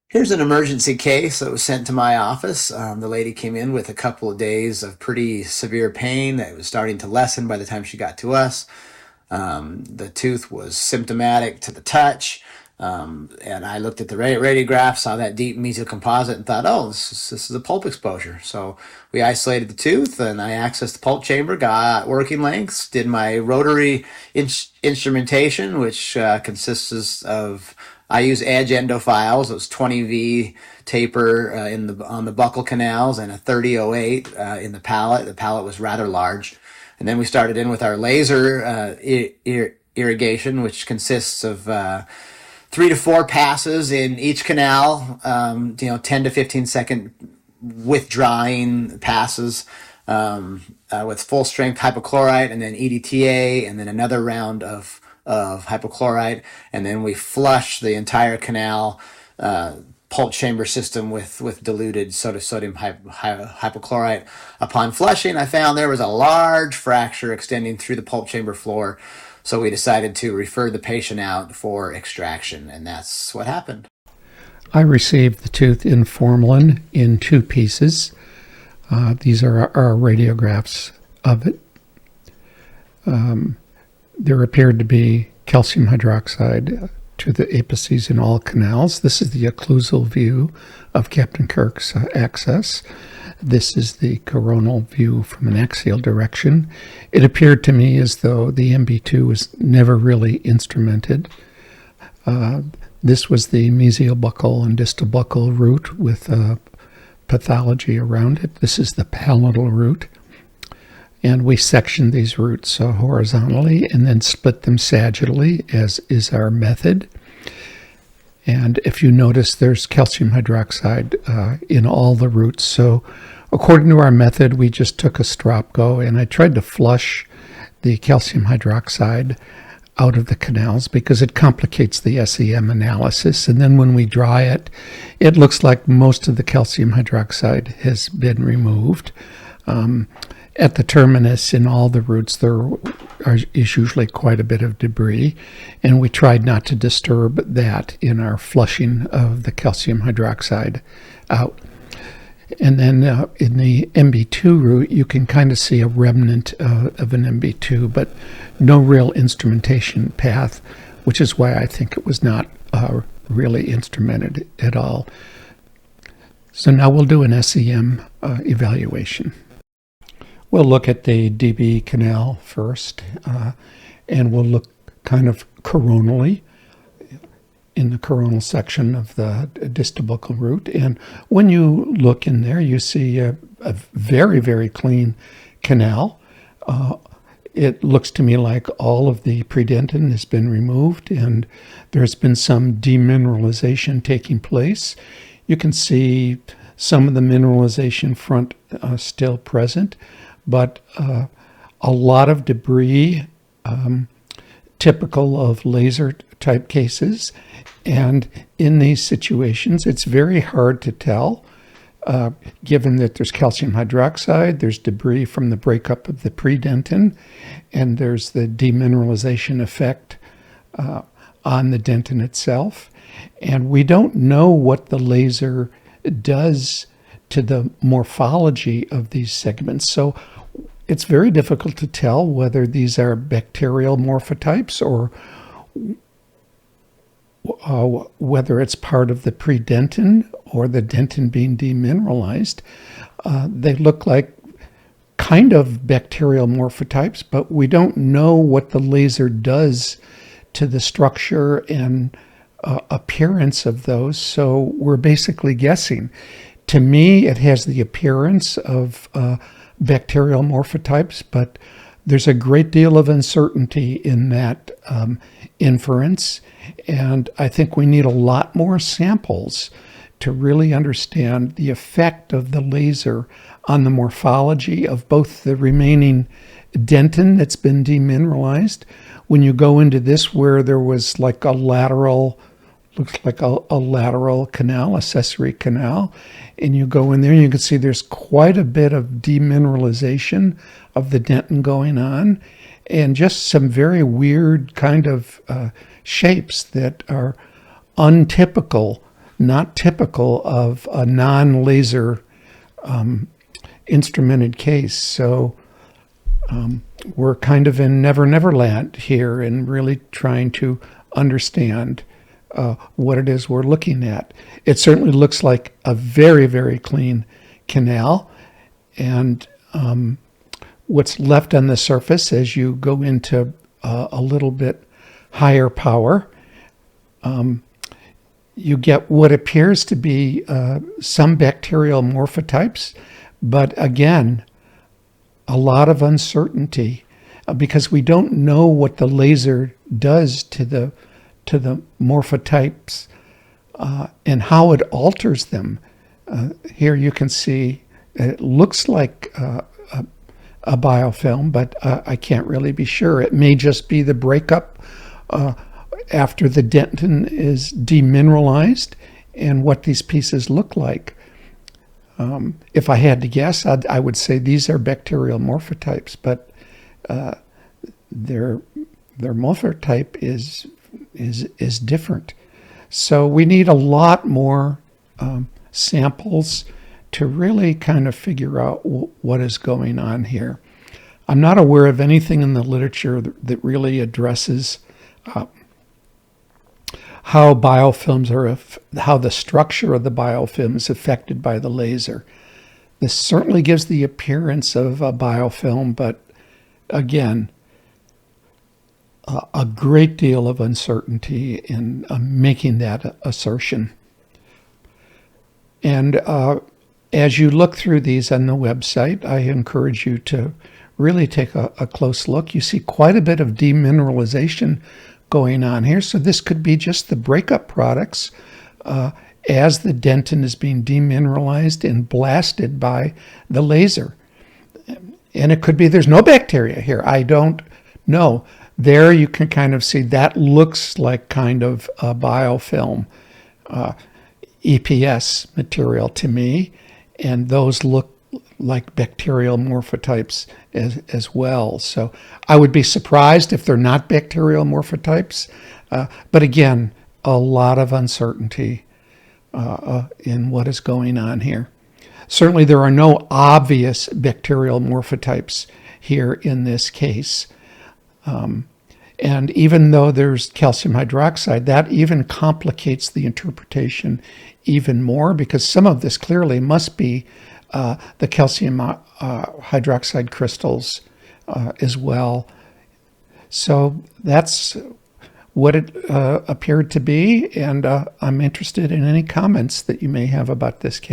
Here's an emergency case that was sent to my office. The lady came in with a couple of days of pretty severe pain that was starting to lessen by the time she got to us. The tooth was symptomatic to the touch. And I looked at the radiograph, saw that deep mesial composite, and thought, oh, this is a pulp exposure. So we isolated the tooth, and I accessed the pulp chamber, got working lengths, did my rotary instrumentation, which consists of I use edge endophiles. It was 20V taper on the buccal canals and a 3008 in the palate. The palate was rather large. And then we started in with our laser irrigation, which consists of 3 to 4 passes in each canal, 10 to 15 second withdrawing passes with full strength hypochlorite, and then EDTA, and then another round of hypochlorite, and then we flush the entire canal pulp chamber system with diluted sodium hypochlorite. Upon flushing, I found there was a large fracture extending through the pulp chamber floor, so we decided to refer the patient out for extraction, and that's what happened. I received the tooth in formalin in 2 pieces. These are our radiographs of it. There appeared to be calcium hydroxide to the apices in all canals. This is the occlusal view of Capt Kirk's access. This is the coronal view from an axial direction. It appeared to me as though the MB2 was never really instrumented. This was the mesial buccal and distal buccal root with pathology around it. This is the palatal root. And we sectioned these roots horizontally and then split them sagittally, as is our method. And if you notice, there's calcium hydroxide in all the roots. So according to our method, we just took a Stropgo, and I tried to flush the calcium hydroxide out of the canals because it complicates the SEM analysis. And then when we dry it, it looks like most of the calcium hydroxide has been removed. At the terminus in all the roots, there is usually quite a bit of debris, and we tried not to disturb that in our flushing of the calcium hydroxide out. And then in the MB2 root, you can kind of see a remnant of an MB2, but no real instrumentation path, which is why I think it was not really instrumented at all. So now we'll do an SEM evaluation. We'll look at the DB canal first, and we'll look kind of coronally in the coronal section of the distal buccal root. And when you look in there, you see a very, very clean canal. It looks to me like all of the predentin has been removed, and there's been some demineralization taking place. You can see some of the mineralization front still present, but a lot of debris, typical of laser type cases. And in these situations, it's very hard to tell, given that there's calcium hydroxide, there's debris from the breakup of the predentin, and there's the demineralization effect on the dentin itself. And we don't know what the laser does to the morphology of these segments. So it's very difficult to tell whether these are bacterial morphotypes or whether it's part of the predentin or the dentin being demineralized. They look like kind of bacterial morphotypes, but we don't know what the laser does to the structure and appearance of those, so we're basically guessing. To me, it has the appearance of bacterial morphotypes, but there's a great deal of uncertainty in that inference, and I think we need a lot more samples to really understand the effect of the laser on the morphology of both the remaining dentin that's been demineralized. When you go into this where there was like a lateral, looks like a lateral canal, accessory canal, and you go in there and you can see there's quite a bit of demineralization of the dentin going on, and just some very weird kind of shapes that are untypical not typical of a non-laser instrumented case. So we're kind of in Never Never Land here and really trying to understand what it is we're looking at. It certainly looks like a very, very clean canal. And what's left on the surface as you go into a little bit higher power, you get what appears to be some bacterial morphotypes, but again, a lot of uncertainty because we don't know what the laser does to the morphotypes and how it alters them. Here you can see it looks like a biofilm, but I can't really be sure. It may just be the breakup after the dentin is demineralized and what these pieces look like. If I had to guess, I would say these are bacterial morphotypes, but their morphotype is different. So we need a lot more samples to really kind of figure out what is going on here. I'm not aware of anything in the literature that really addresses how biofilms how the structure of the biofilm is affected by the laser. This certainly gives the appearance of a biofilm, but again, a great deal of uncertainty in making that assertion. And as you look through these on the website, I encourage you to really take a close look. You see quite a bit of demineralization going on here. So this could be just the breakup products as the dentin is being demineralized and blasted by the laser. And it could be there's no bacteria here. I don't know. There you can kind of see that looks like kind of a biofilm EPS material to me. And those look like bacterial morphotypes as well. So I would be surprised if they're not bacterial morphotypes. But again, a lot of uncertainty in what is going on here. Certainly there are no obvious bacterial morphotypes here in this case. And even though there's calcium hydroxide, that even complicates the interpretation even more because some of this clearly must be the calcium hydroxide crystals as well. So that's what it appeared to be, and I'm interested in any comments that you may have about this case.